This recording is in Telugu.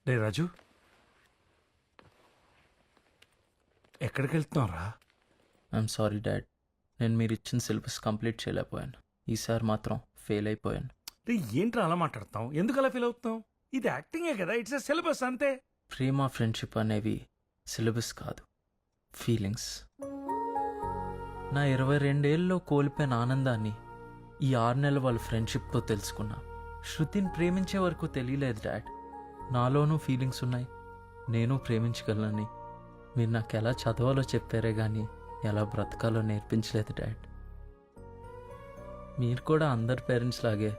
రే రాజు, ఎక్కడికి వెళ్తున్నావురా? ఐఎమ్ సారీ డాడ్, నేను మీరు ఇచ్చిన సిలబస్ కంప్లీట్ చేయలేకపోయాను. ఈసారి మాత్రం ఫెయిల్ అయిపోయాను. రే ఏంట్రా అలా మాట్లాడతావు? ఎందుకు అలా ఫీల్ అవుతున్నావు? ఇది యాక్టింగే కదా, ఇట్స్ ఎ సిలబస్ అంతే. ప్రేమ ఫ్రెండ్షిప్ అనేవి సిలబస్ కాదు, ఫీలింగ్స్. నా 22 ఏళ్ళలో కోల్పోయిన ఆనందాన్ని ఈ 6 నెలల వాళ్ళ ఫ్రెండ్షిప్తో తెలుసుకున్నా. శృతిని ప్రేమించే వరకు తెలియలేదు డాడ్, నాలోనూ ఫీలింగ్స్ ఉన్నాయి, నేను ప్రేమించగలనని. మీరు నాకు ఎలా చదవాలో చెప్పారే కానీ ఎలా బ్రతకాలో నేర్పించలేదు డాడ్. మీరు కూడా అందరి పేరెంట్స్ లాగే